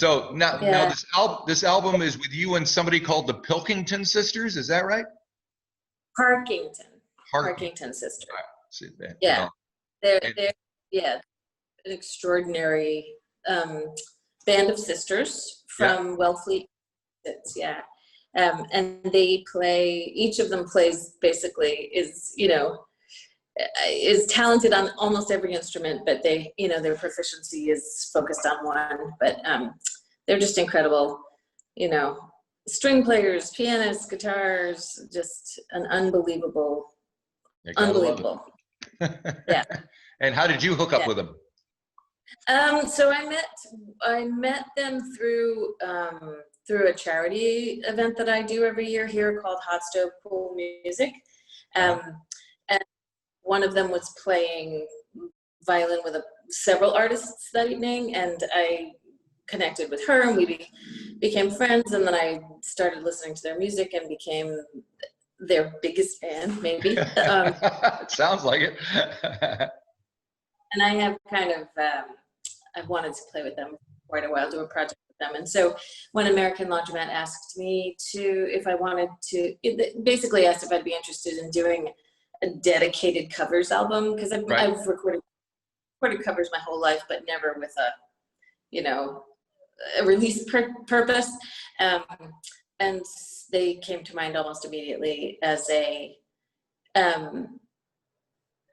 So now Yeah. this album is with you and somebody called the Pilkington Sisters. Is that right? Parkington Sisters. Right. See that? Yeah, they're And, yeah, an extraordinary band of sisters from Wellfleet. Yeah, and they play. Each of them plays basically is talented on almost every instrument, but their proficiency is focused on one. But they're just incredible. String players, pianists, guitars, just an unbelievable. Yeah. And how did you hook up with them? So I met them through a charity event that I do every year here called Hot Stove Cool Music. And one of them was playing violin with several artists that evening, and I connected with her, and we became friends, and then I started listening to their music and became their biggest fan, maybe. It sounds like it. And I have kind of, I've wanted to play with them for quite a while, do a project with them. And so when American Laundromat asked me if I wanted to, basically asked if I'd be interested in doing a dedicated covers album, because I've recorded covers my whole life, but never with a release purpose. And they came to mind almost immediately as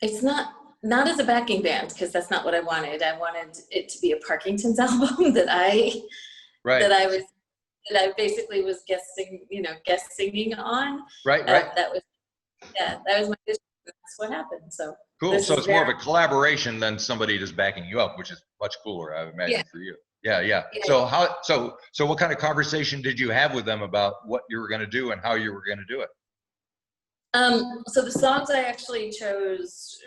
it's not as a backing band, because that's not what I wanted. I wanted it to be a Parkington's album that I basically was guest singing on. Right. That was my vision. That's what happened. So cool. So it's more of a collaboration than somebody just backing you up, which is much cooler, I would imagine, for you. Yeah. So so what kind of conversation did you have with them about what you were going to do and how you were going to do it? So the songs I actually chose,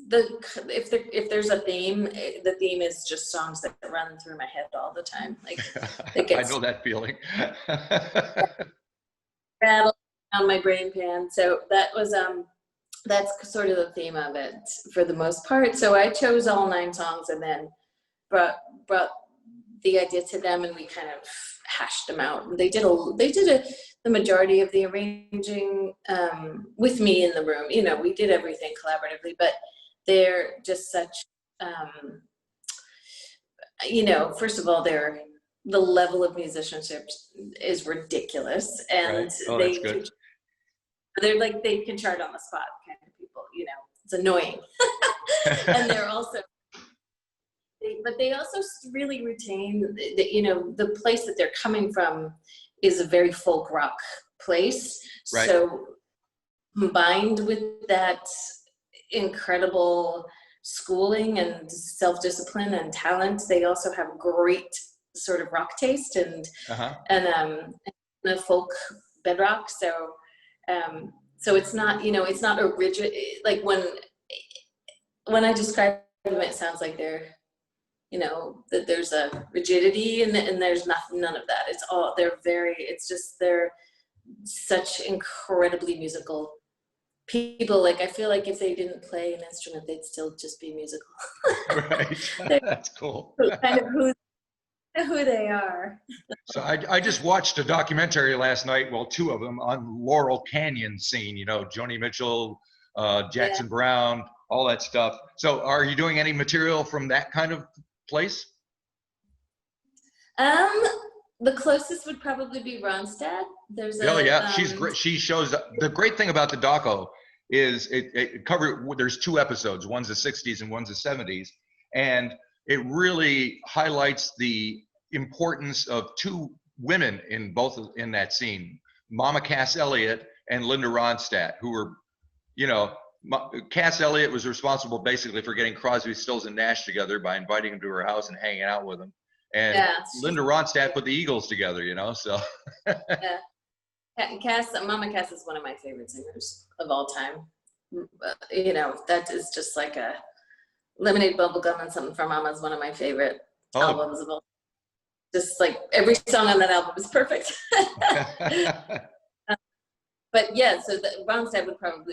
if there's a theme, the theme is just songs that run through my head all the time. Like I know that feeling. Rattle on my brain pan. So that's sort of the theme of it for the most part. So I chose all 9 songs and then brought the idea to them, and we kind of hashed them out. And they did the majority of the arranging with me in the room. We did everything collaboratively, but they're just such, first of all, the level of musicianship is ridiculous, and that's good. They're like, they can chart on the spot kind of people. It's annoying. And they're also. But they also really retain the place that they're coming from is a very folk rock place. Right. So combined with that incredible schooling and self-discipline and talent, they also have great sort of rock taste and the folk bedrock. So it's not it's not a rigid, like when I describe them, it sounds like they're that there's a rigidity and there's none of that. They're such incredibly musical people. Like, I feel like if they didn't play an instrument, they'd still just be musical. Right. That's cool. Kind of who they are. So I just watched a documentary last night, 2 of them, on Laurel Canyon scene, Joni Mitchell, Jackson Brown, all that stuff. So are you doing any material from that kind of place? The closest would probably be Ronstadt. There's she's great. She shows up. The great thing about the doco is it there's 2 episodes. One's the 60s and one's the 70s, and it really highlights the importance of 2 women in that scene, Mama Cass Elliot and Linda Ronstadt, who were, Cass Elliot was responsible basically for getting Crosby, Stills and Nash together by inviting him to her house and hanging out with them. And Linda Ronstadt put the Eagles together, so. Mama Cass is one of my favorite singers of all time. That is just like a Lemonade, Bubblegum, and Something for Mama is one of my favorite albums of all. Just like every song on that album is perfect. But yeah, so Ronstadt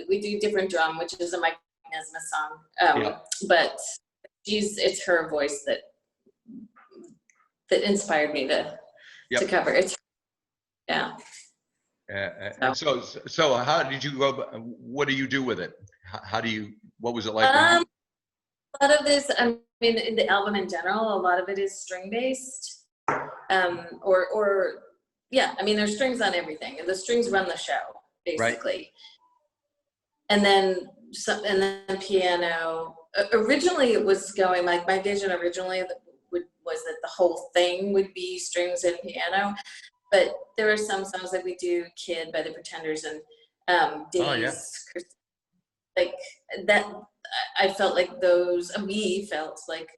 we do Different Drum, which is a Mike Nesmith song. But it's her voice that that inspired me to cover it. Yeah. So how did you go? What do you do with it? How do you? What was it like? A lot of this, I mean, in the album in general, a lot of it is string based, or yeah. I mean, there's strings on everything, and the strings run the show basically. Right. And then piano. Originally, it was going like my vision originally was that the whole thing would be strings and piano. But there are some songs that we do, Kid by the Pretenders and Days, like that. I felt like we felt like,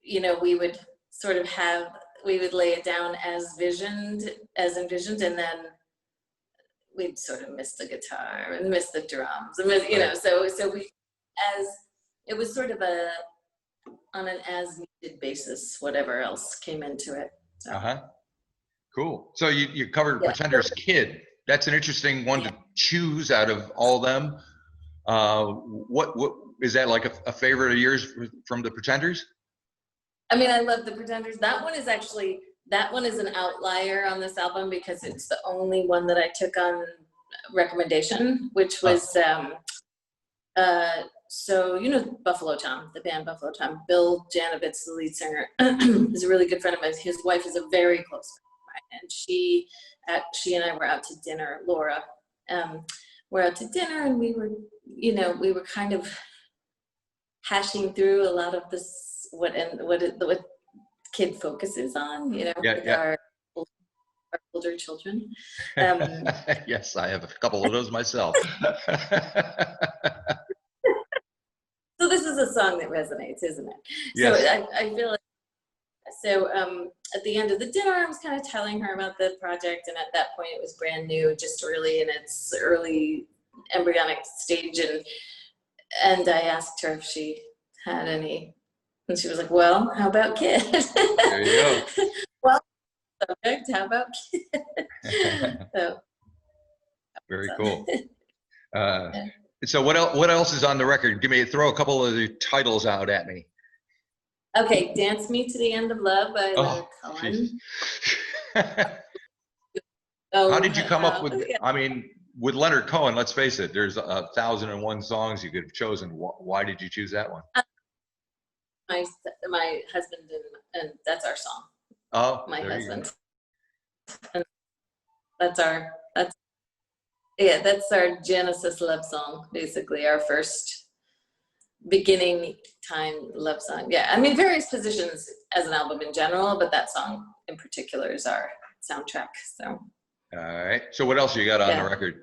you know, we would sort of we would lay it down as envisioned, and then we'd sort of miss the guitar and miss the drums, and you know, so it was sort of on an as needed basis, whatever else came into it. So. Cool. So you covered Pretenders Kid. That's an interesting one to choose out of all them. What is that, like a favorite of yours from the Pretenders? I mean, I love the Pretenders. That one is an outlier on this album because it's the only one that I took on recommendation, which was so you know Buffalo Tom, the band Buffalo Tom. Bill Janovitz, the lead singer, is a really good friend of mine. His wife is a very close friend. And she and I were out to dinner, Laura, we're out to dinner, and we were kind of hashing through a lot of this, what Kid focuses on, you know, with our older children. Yes, I have a couple of those myself. So this is a song that resonates, isn't it? Yes. So I feel like, so at the end of the dinner, I was kind of telling her about the project, and at that point it was brand new, just really in its early embryonic stage, and I asked her if she had any, and she was like, well, how about Kid? There you go. Well, subject, how about Kid? So, very cool. So what else is on the record? Throw a couple of the titles out at me. Okay, Dance Me to the End of Love by Leonard Cohen. How did you come up with, I mean, with Leonard Cohen, let's face it, there's 1,001 songs you could have chosen. Why did you choose that one? My husband, and that's our song. Oh, my husband. And that's our Genesis love song, basically, our first beginning time love song. Yeah, I mean, various positions as an album in general, but that song in particular is our soundtrack. So. All right. So what else you got on the record?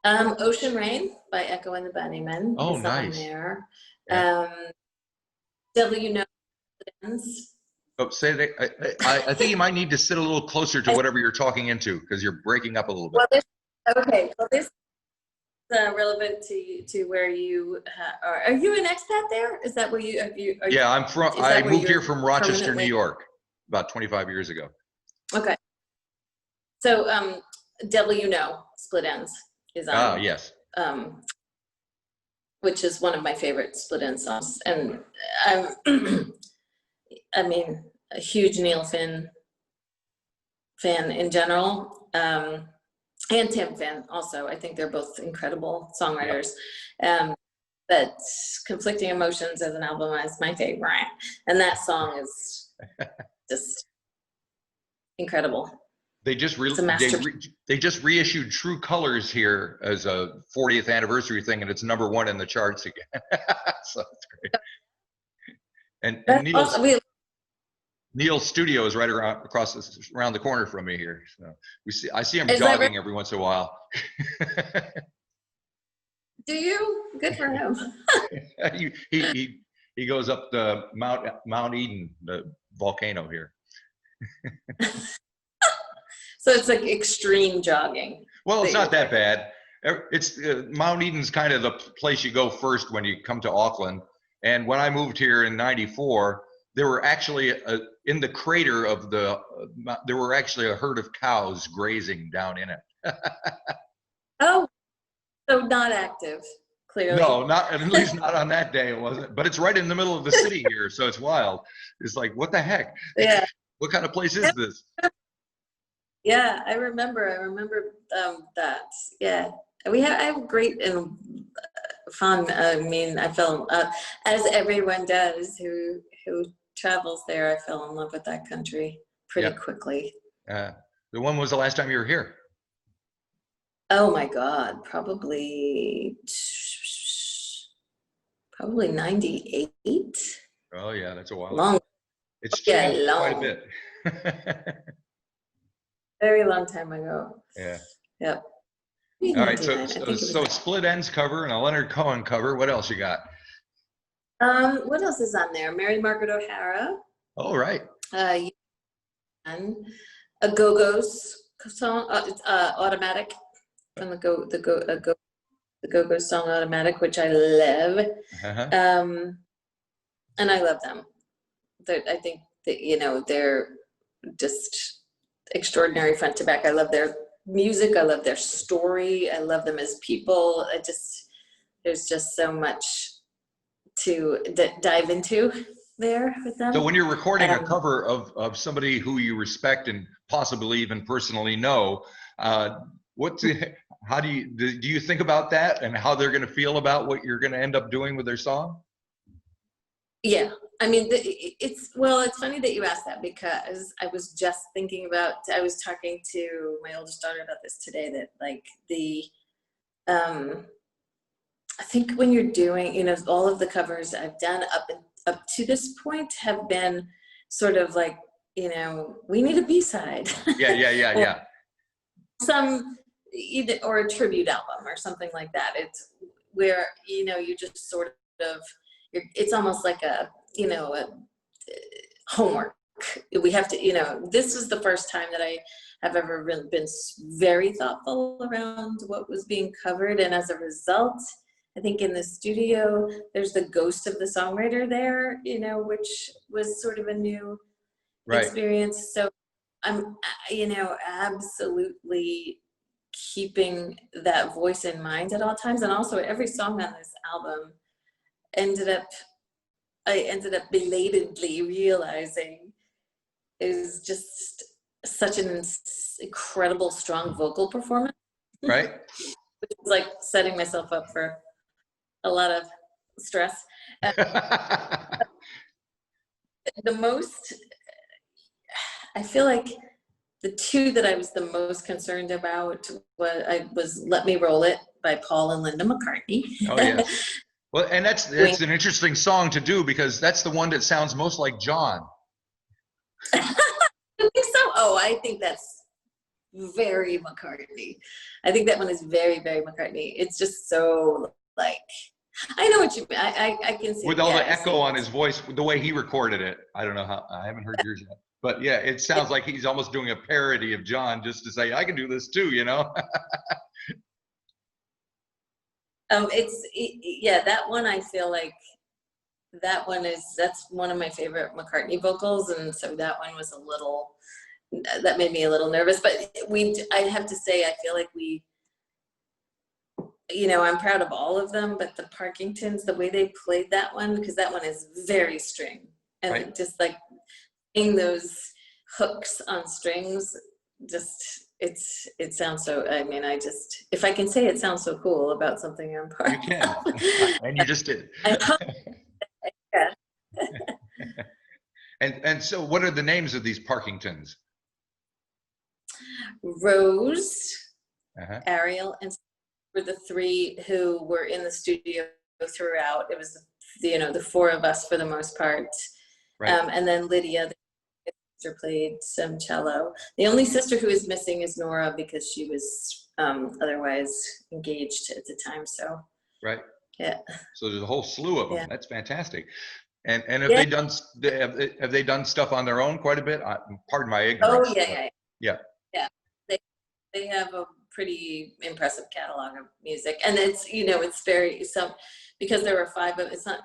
Ocean Rain by Echo and the Bunnymen. Oh, is nice. On there. Yeah. Devil You Know. Oh, say that. I think you might need to sit a little closer to whatever you're talking into, because you're breaking up a little bit. Well, this is relevant to where you are. Are you an expat there? Is that where you? Yeah, I'm from. I moved here from Rochester, New York, about 25 years ago. Okay. So, Devil You Know, Split Ends is on. Ah, yes. Which is one of my favorite Split End songs, and I mean, a huge Neil Finn fan in general, and Tim Finn also. I think they're both incredible songwriters. But Conflicting Emotions as an album is my favorite, and that song is just incredible. They just reissued True Colors here as a 40th anniversary thing, and it's #1 in the charts again. So that's great. And Neil's studio is right around the corner from me here. So I see him jogging every once in a while. Do you? Good for him. he goes up the Mount Eden, the volcano here. So it's like extreme jogging. Well, it's not that bad. It's Mount Eden's kind of the place you go first when you come to Auckland. And when I moved here in '94, there were actually in the crater of there were actually a herd of cows grazing down in it. Oh, so not active. clearly. No, not at least not on that day. It wasn't. But it's right in the middle of the city here, so it's wild. It's like, what the heck? Yeah. What kind of place is this? Yeah, I remember that. Yeah, I have great and fun. I mean, I fell as everyone does who travels there. I fell in love with that country pretty quickly. When was the last time you were here? Oh my God, probably 98. Oh yeah, that's a while. Long. It's changed quite a bit. Very long time ago. Yeah. Yep. All right, so Split Ends cover and a Leonard Cohen cover. What else you got? What else is on there? Mary Margaret O'Hara. Oh, right. And a Go-Go's song, it's Automatic, from the Go-Go song Automatic, which I love. And I love them. I think that, they're just extraordinary front to back. I love their music. I love their story. I love them as people. There's just so much to dive into there with them. So when you're recording a cover of somebody who you respect and possibly even personally know, how do you think about that and how they're going to feel about what you're going to end up doing with their song? Yeah, I mean, it's funny that you asked that, because I was just thinking about, I was talking to my oldest daughter about this today, that like I think when you're doing, all of the covers I've done up to this point have been sort of like, we need a B-side. Yeah. Or a tribute album or something like that. It's where, you just sort of, it's almost like a homework. We have to, this is the first time that I have ever really been very thoughtful around what was being covered. And as a result, I think in the studio, there's the ghost of the songwriter there, which was sort of a new experience. So I'm, absolutely keeping that voice in mind at all times. And also every song on this album I ended up belatedly realizing is just such an incredible, strong vocal performance. Right. Which is like setting myself up for a lot of stress. I feel like the two that I was the most concerned about was Let Me Roll It by Paul and Linda McCartney. Oh, yeah. Well, and that's an interesting song to do, because that's the one that sounds most like John. You think so? Oh, I think that's very McCartney. I think that one is very, very McCartney. It's just so like, I know what you mean. I can see. With all the echo on his voice, the way he recorded it. I don't know how, I haven't heard yours yet. But yeah, it sounds like he's almost doing a parody of John, just to say, I can do this too, That one, I feel like that's one of my favorite McCartney vocals, and so that one was that made me a little nervous. But I have to say, I feel like I'm proud of all of them, but the Parkingtons, the way they played that one, because that one is very string, and just like playing those hooks on strings, just it sounds so, if I can say it sounds so cool about something I'm part of. You can. And you just did. Yeah. And so what are the names of these Parkingtons? Rose, Ariel, and were the three who were in the studio throughout. It was the four of us for the most part. And then Lydia, the sister, played some cello. The only sister who is missing is Nora, because she was otherwise engaged at the time. So yeah. So there's a whole slew of them. That's fantastic. And have they done stuff on their own quite a bit? Pardon my ignorance. Oh yeah. They have a pretty impressive catalog of music, and it's very because there are five of it's not.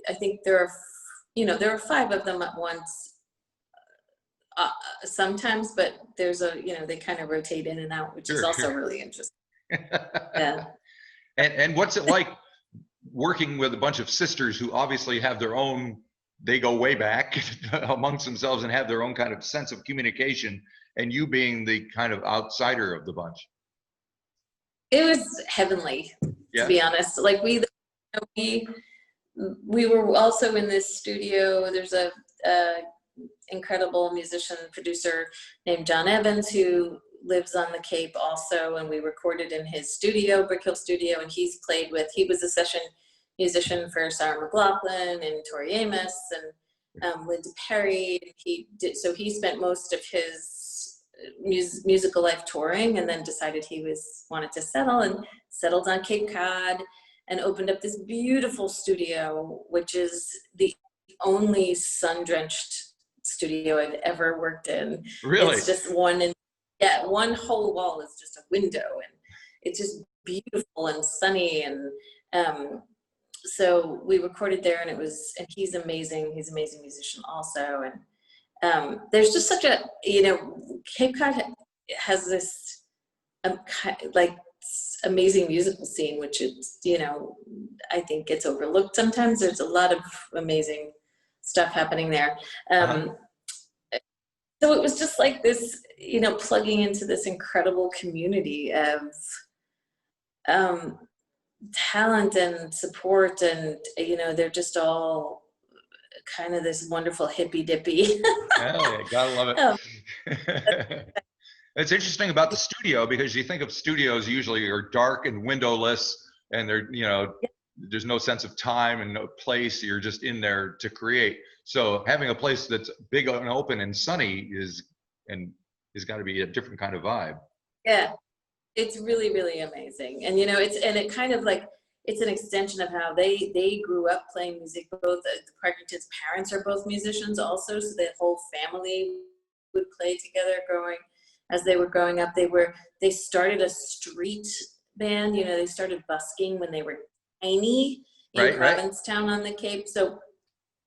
I think there are five of them at once. Sometimes, but there's they kind of rotate in and out, which is also really interesting. Yeah. And what's it like working with a bunch of sisters who obviously have their own, they go way back amongst themselves and have their own kind of sense of communication, and you being the kind of outsider of the bunch. It was heavenly, to be honest. Like we were also in this studio. There's a incredible musician producer named John Evans who lives on the Cape also, and we recorded in his studio, Brick Hill Studio, and he was a session musician for Sarah McLachlan and Tori Amos and Linda Perry. He spent most of his musical life touring, and then decided he wanted to settled on Cape Cod and opened up this beautiful studio, which is the only sun-drenched studio I've ever worked in. Really? It's just one whole wall is just a window, and it's just beautiful and sunny. And so we recorded there, and he's amazing. He's an amazing musician also. And there's just such a, Cape Cod has this amazing musical scene, which is, I think gets overlooked sometimes. There's a lot of amazing stuff happening there. So it was just like this, plugging into this incredible community of talent and support, and they're just all kind of this wonderful hippy dippy. Yeah, gotta love it. It's interesting about the studio, because you think of studios usually are dark and windowless, and they're, there's no sense of time and no place. You're just in there to create. So having a place that's big and open and sunny is got to be a different kind of vibe. Yeah, it's really, really amazing. And it kind of like, it's an extension of how they grew up playing music. Both the Parkington's parents are both musicians also, so the whole family would play together as they were growing up. They started a street band. They started busking when they were tiny in Provincetown on the Cape. So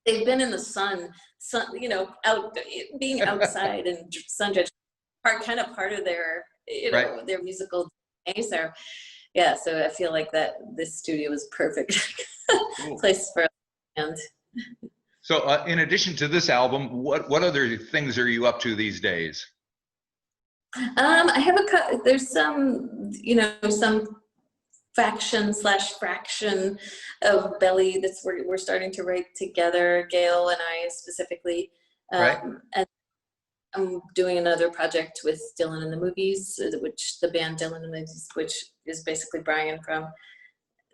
they've been in the sun, out being outside and sun-drenched, kind of part of their, their musical DNA. So, yeah, so I feel like that this studio is perfect place for a band. So, in addition to this album, what other things are you up to these days? I have there's some, some faction/fraction of Belly that's we're starting to write together, Gail and I specifically. And I'm doing another project with Dylan and the Movies, which the band Dylan and the Movies, which is basically Brian from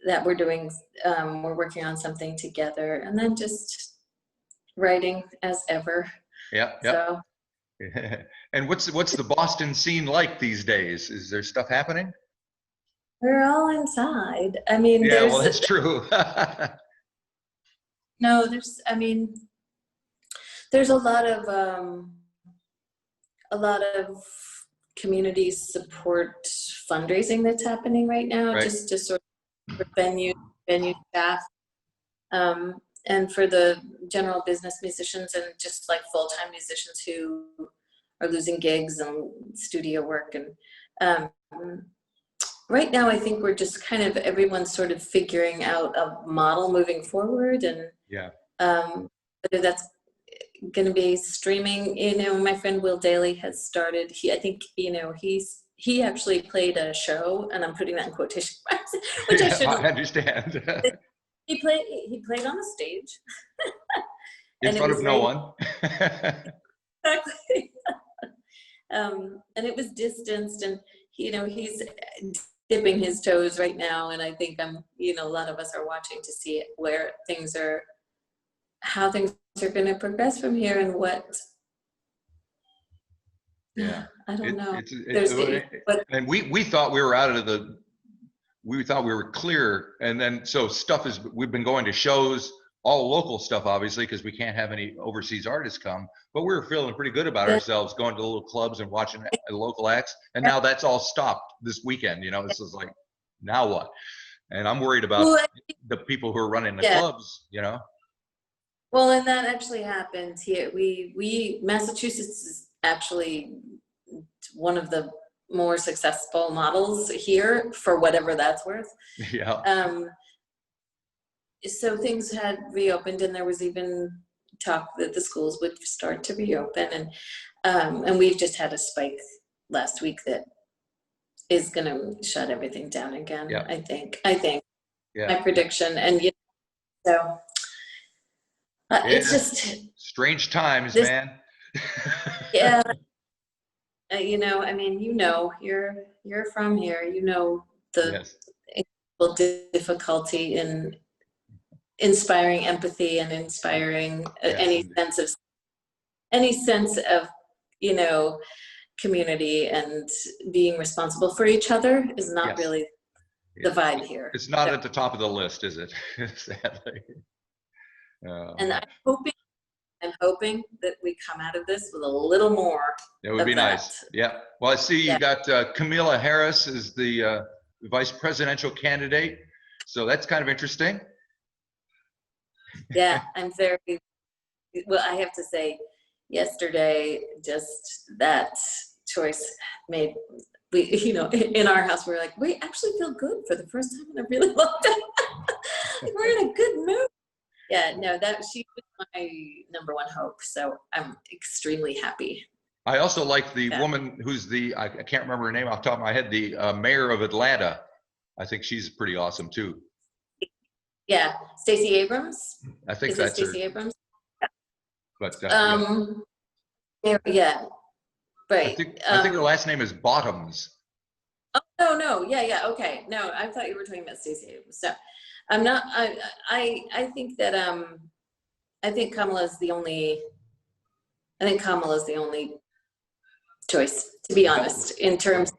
that. We're doing, we're working on something together, and then just writing as ever. Yeah. So. And what's the Boston scene like these days? Is there stuff happening? We're all inside. I mean, yeah, well, that's true. No, there's a lot of community support fundraising that's happening right now, just sort of for venue staff, and for the general business musicians, and just like full-time musicians who are losing gigs and studio work. And right now, I think we're just kind of, everyone's sort of figuring out a model moving forward, and whether that's going to be streaming. My friend Will Daly has started. He actually played a show, and I'm putting that in quotation marks, which I shouldn't. I understand. He played on the stage in front of no one. Exactly. And it was distanced, and he's dipping his toes right now, and I think a lot of us are watching to see where how things are going to progress from here, and what. Yeah, I don't know. And we thought we were we thought we were clear, and then so we've been going to shows, all local stuff, obviously, because we can't have any overseas artists come, but we were feeling pretty good about ourselves, going to little clubs and watching local acts, and now that's all stopped this weekend. This is like, now what? And I'm worried about the people who are running the clubs. Well, and that actually happened here. Massachusetts is actually one of the more successful models here, for whatever that's worth. Yeah. so things had reopened, and there was even talk that the schools would start to reopen, and we've just had a spike last week that is going to shut everything down again. Yeah. I think Yeah. my prediction, and so it's just strange times, man. Yeah. I mean, you're from here, the Yes. difficulty in inspiring empathy and inspiring Yes, any sense of, community and being responsible for each other is not yes. really the vibe here. It's not at the top of the list, is it? Sadly. And I'm hoping that we come out of this with a little more. That would be nice. Yeah. Well, I see you got Kamala Harris as the vice presidential candidate. So that's kind of interesting. Yeah, I'm well, I have to say, yesterday, just that choice made, in our house, we were like, we actually feel good for the first time in a really long time. We're in a good mood. Yeah, no, she was my number one hope. So I'm extremely happy. I also like the woman who's I can't remember her name off the top of my head, the mayor of Atlanta. I think she's pretty awesome too. Yeah, Stacey Abrams. I think that's Stacey Abrams. But yeah, right. I think her last name is Bottoms. Oh no, yeah, okay. No, I thought you were talking about Stacey Abrams. So I'm not. I think that I think Kamala's the only choice, to be honest. In terms,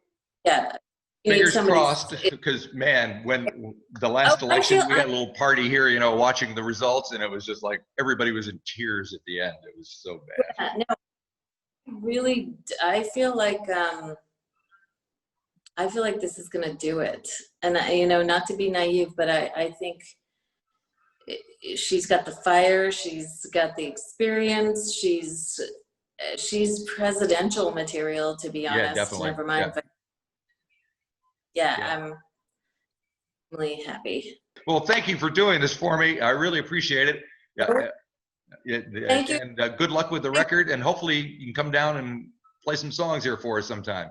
Fingers crossed, because man, when the last election, we had a little party here, watching the results, and it was just like everybody was in tears at the end. It was so bad. No, really, I feel like this is going to do it. And not to be naive, but I think she's got the fire, she's got the experience, she's presidential material, to be honest. Yeah, definitely. Never mind. Yeah. I'm really happy. Well, thank you for doing this for me. I really appreciate it. Thank you. And good luck with the record, and hopefully you can come down and play some songs here for us sometime.